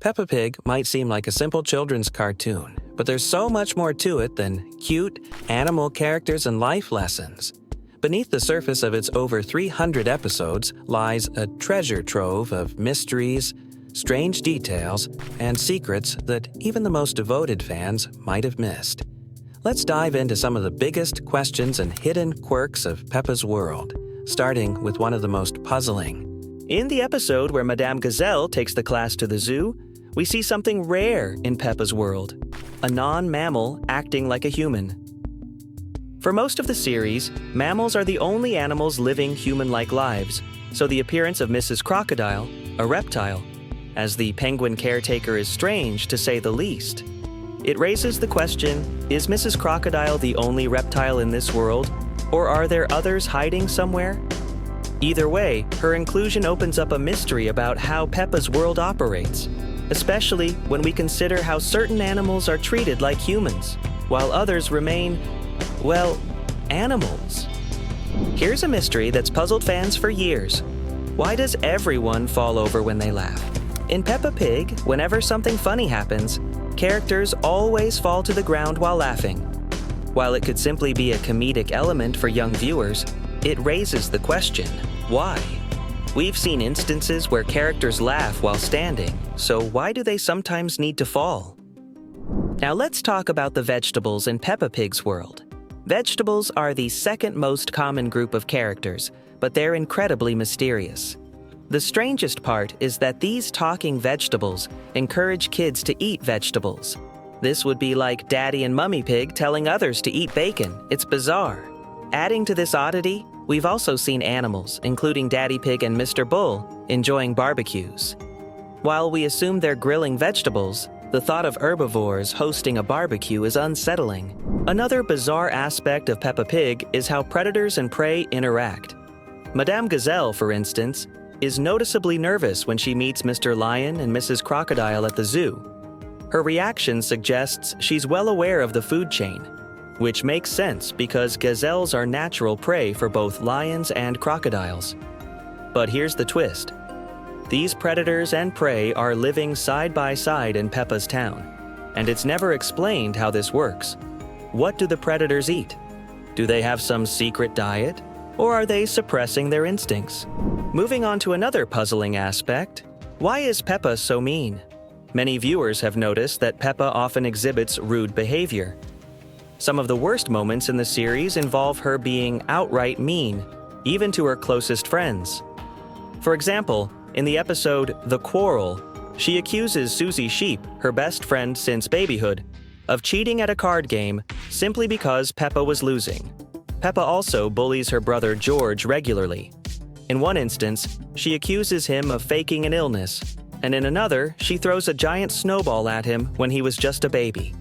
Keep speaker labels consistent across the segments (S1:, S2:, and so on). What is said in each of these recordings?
S1: Peppa Pig might seem like a simple children's cartoon, but there's so much more to it than cute animal characters and life lessons. Beneath the surface of its over 300 episodes lies a treasure trove of mysteries, strange details, and secrets that even the most devoted fans might have missed. Let's dive into some of the biggest questions and hidden quirks of Peppa's world, starting with one of the most puzzling.
S2: In the episode where Madame Gazelle takes the class to the zoo, we see something rare in Peppa's world: a non-mammal acting like a human. For most of the series, mammals are the only animals living human-like lives, so the appearance of Mrs. Crocodile, a reptile, as the penguin caretaker is strange to say the least. It raises the question, is Mrs. Crocodile the only reptile in this world, or are there others hiding somewhere? Either way, her inclusion opens up a mystery about how Peppa's world operates, especially when we consider how certain animals are treated like humans, while others remain, well, animals. Here's a mystery that's puzzled fans for years. Why does everyone fall over when they laugh? In Peppa Pig, whenever something funny happens, characters always fall to the ground while laughing. While it could simply be a comedic element for young viewers, it raises the question, why? We've seen instances where characters laugh while standing, so why do they sometimes need to fall? Now let's talk about the vegetables in Peppa Pig's world. Vegetables are the second most common group of characters, but they're incredibly mysterious. The strangest part is that these talking vegetables encourage kids to eat vegetables. This would be like Daddy and Mummy Pig telling others to eat bacon. It's bizarre. Adding to this oddity, we've also seen animals, including Daddy Pig and Mr. Bull, enjoying barbecues. While we assume they're grilling vegetables, the thought of herbivores hosting a barbecue is unsettling. Another bizarre aspect of Peppa Pig is how predators and prey interact. Madame Gazelle, for instance, is noticeably nervous when she meets Mr. Lion and Mrs. Crocodile at the zoo. Her reaction suggests she's well aware of the food chain, which makes sense because gazelles are natural prey for both lions and crocodiles. But here's the twist. These predators and prey are living side by side in Peppa's town, and it's never explained how this works. What do the predators eat? Do they have some secret diet, or are they suppressing their instincts? Moving on to another puzzling aspect, why is Peppa so mean? Many viewers have noticed that Peppa often exhibits rude behavior. Some of the worst moments in the series involve her being outright mean, even to her closest friends. For example, in the episode The Quarrel, she accuses Susie Sheep, her best friend since babyhood, of cheating at a card game simply because Peppa was losing. Peppa also bullies her brother George regularly. In one instance, she accuses him of faking an illness, and in another, she throws a giant snowball at him when he was just a baby.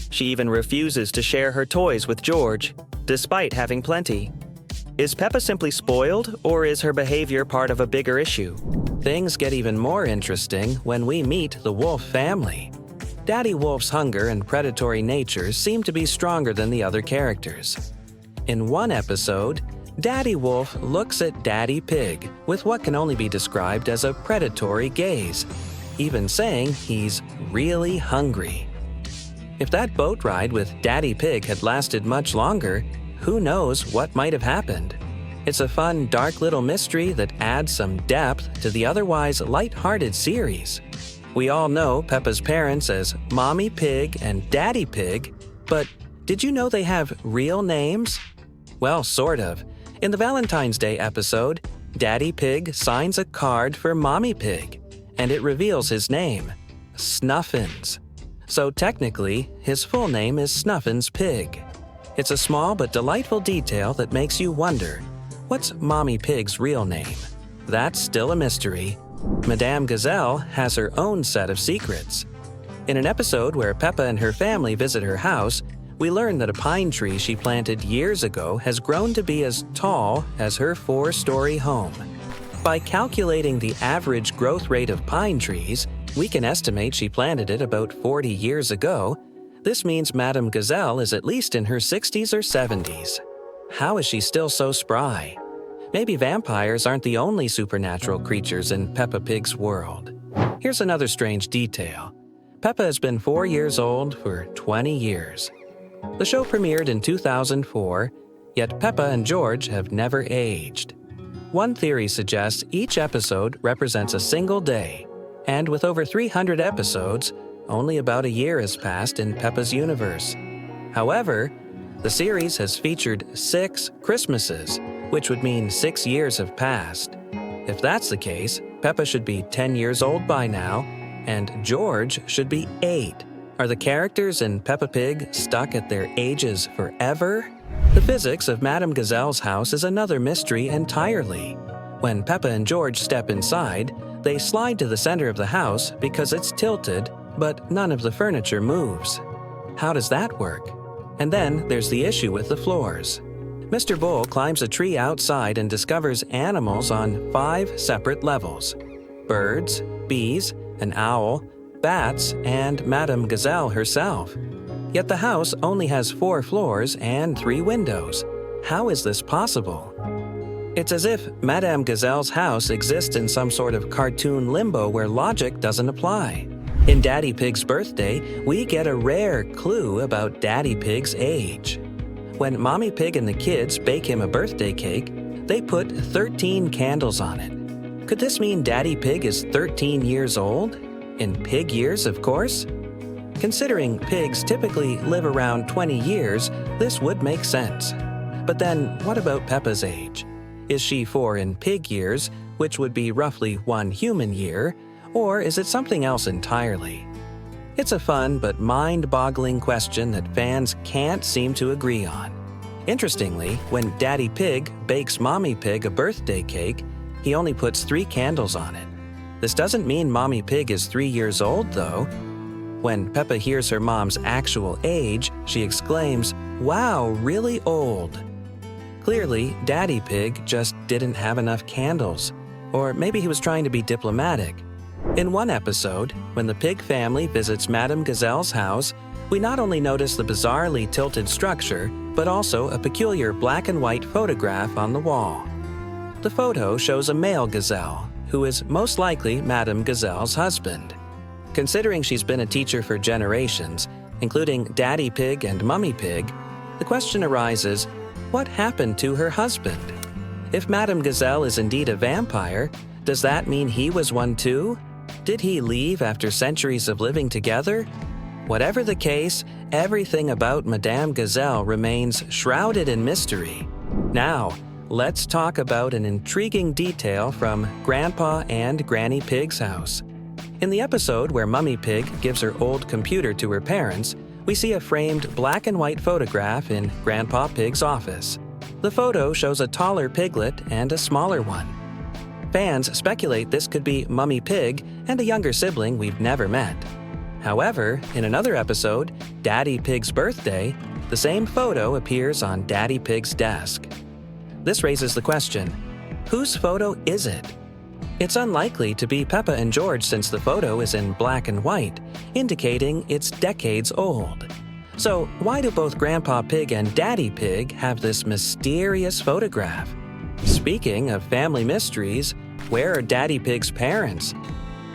S2: She even refuses to share her toys with George, despite having plenty. Is Peppa simply spoiled, or is her behavior part of a bigger issue?
S1: Things get even more interesting when we meet the Wolf family. Daddy Wolf's hunger and predatory nature seem to be stronger than the other characters. In one episode, Daddy Wolf looks at Daddy Pig with what can only be described as a predatory gaze, even saying he's really hungry. If that boat ride with Daddy Pig had lasted much longer, who knows what might have happened? It's a fun, dark little mystery that adds some depth to the otherwise light-hearted series. We all know Peppa's parents as Mommy Pig and Daddy Pig, but did you know they have real names? Well, sort of. In the Valentine's Day episode, Daddy Pig signs a card for Mommy Pig, and it reveals his name, Snuffins. So technically, his full name is Snuffins Pig. It's a small but delightful detail that makes you wonder, what's Mommy Pig's real name? That's still a mystery. Madame Gazelle has her own set of secrets. In an episode where Peppa and her family visit her house, we learn that a pine tree she planted years ago has grown to be as tall as her 4-story home. By calculating the average growth rate of pine trees, we can estimate she planted it about 40 years ago. This means Madame Gazelle is at least in her 60s or 70s. How is she still so spry? Maybe vampires aren't the only supernatural creatures in Peppa Pig's world. Here's another strange detail. Peppa has been 4 years old for 20 years. The show premiered in 2004, yet Peppa and George have never aged. One theory suggests each episode represents a single day, and with over 300 episodes, only about a year has passed in Peppa's universe. However, the series has featured 6 Christmases, which would mean 6 years have passed. If that's the case, Peppa should be 10 years old by now, and George should be 8. Are the characters in Peppa Pig stuck at their ages forever? The physics of Madame Gazelle's house is another mystery entirely. When Peppa and George step inside, they slide to the center of the house because it's tilted, but none of the furniture moves. How does that work? And then there's the issue with the floors. Mr. Bull climbs a tree outside and discovers animals on 5 separate levels: birds, bees, an owl, bats, and Madame Gazelle herself. Yet the house only has 4 floors and 3 windows. How is this possible? It's as if Madame Gazelle's house exists in some sort of cartoon limbo where logic doesn't apply. In Daddy Pig's birthday, we get a rare clue about Daddy Pig's age. When Mommy Pig and the kids bake him a birthday cake, they put 13 candles on it. Could this mean Daddy Pig is 13 years old? In pig years, of course? Considering pigs typically live around 20 years, this would make sense. But then, what about Peppa's age? Is she 4 in pig years, which would be roughly 1 human year, or is it something else entirely? It's a fun but mind-boggling question that fans can't seem to agree on. Interestingly, when Daddy Pig bakes Mommy Pig a birthday cake, he only puts 3 candles on it. This doesn't mean Mommy Pig is 3 years old, though. When Peppa hears her mom's actual age, she exclaims, "Wow, really old." Clearly, Daddy Pig just didn't have enough candles. Or maybe he was trying to be diplomatic. In one episode, when the pig family visits Madame Gazelle's house, we not only notice the bizarrely tilted structure, but also a peculiar black and white photograph on the wall. The photo shows a male gazelle, who is most likely Madame Gazelle's husband. Considering she's been a teacher for generations, including Daddy Pig and Mummy Pig, the question arises, what happened to her husband? If Madame Gazelle is indeed a vampire, does that mean he was one too? Did he leave after centuries of living together? Whatever the case, everything about Madame Gazelle remains shrouded in mystery. Now, let's talk about an intriguing detail from Grandpa and Granny Pig's house. In the episode where Mummy Pig gives her old computer to her parents, we see a framed black and white photograph in Grandpa Pig's office. The photo shows a taller piglet and a smaller one. Fans speculate this could be Mummy Pig and a younger sibling we've never met. However, in another episode, Daddy Pig's birthday, the same photo appears on Daddy Pig's desk. This raises the question, whose photo is it? It's unlikely to be Peppa and George since the photo is in black and white, indicating it's decades old. So why do both Grandpa Pig and Daddy Pig have this mysterious photograph? Speaking of family mysteries, where are Daddy Pig's parents?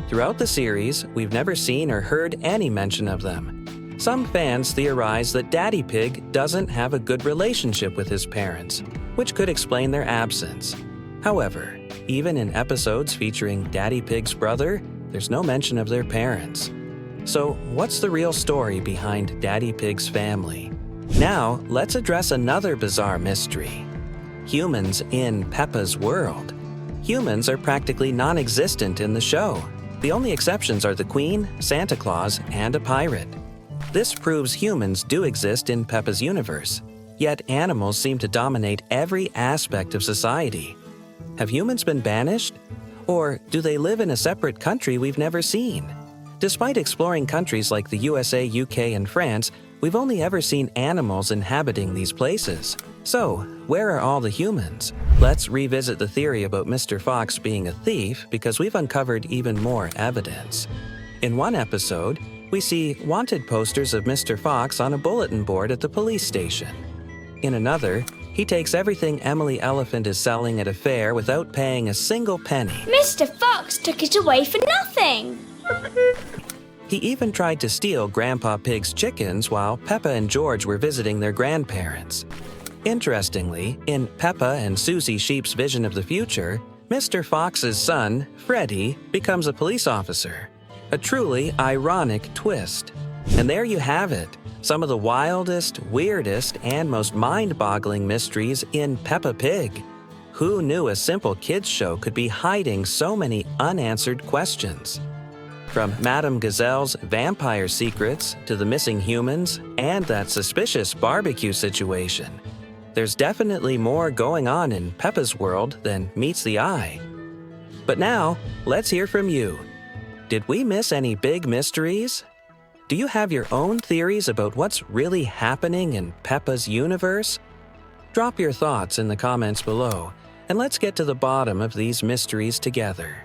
S1: Throughout the series, we've never seen or heard any mention of them. Some fans theorize that Daddy Pig doesn't have a good relationship with his parents, which could explain their absence. However, even in episodes featuring Daddy Pig's brother, there's no mention of their parents. So, what's the real story behind Daddy Pig's family? Now, let's address another bizarre mystery. Humans in Peppa's world. Humans are practically non-existent in the show. The only exceptions are the Queen, Santa Claus, and a pirate. This proves humans do exist in Peppa's universe, yet animals seem to dominate every aspect of society. Have humans been banished? Or do they live in a separate country we've never seen? Despite exploring countries like the USA, UK, and France, we've only ever seen animals inhabiting these places. So, where are all the humans? Let's revisit the theory about Mr. Fox being a thief because we've uncovered even more evidence. In one episode, we see wanted posters of Mr. Fox on a bulletin board at the police station. In another, he takes everything Emily Elephant is selling at a fair without paying a single penny.
S3: Mr. Fox took it away for nothing.
S1: He even tried to steal Grandpa Pig's chickens while Peppa and George were visiting their grandparents. Interestingly, in Peppa and Susie Sheep's vision of the future, Mr. Fox's son, Freddy, becomes a police officer. A truly ironic twist. And there you have it, some of the wildest, weirdest, and most mind-boggling mysteries in Peppa Pig. Who knew a simple kids show could be hiding so many unanswered questions? From Madame Gazelle's vampire secrets to the missing humans and that suspicious barbecue situation, there's definitely more going on in Peppa's world than meets the eye. But now, let's hear from you. Did we miss any big mysteries? Do you have your own theories about what's really happening in Peppa's universe? Drop your thoughts in the comments below, and let's get to the bottom of these mysteries together.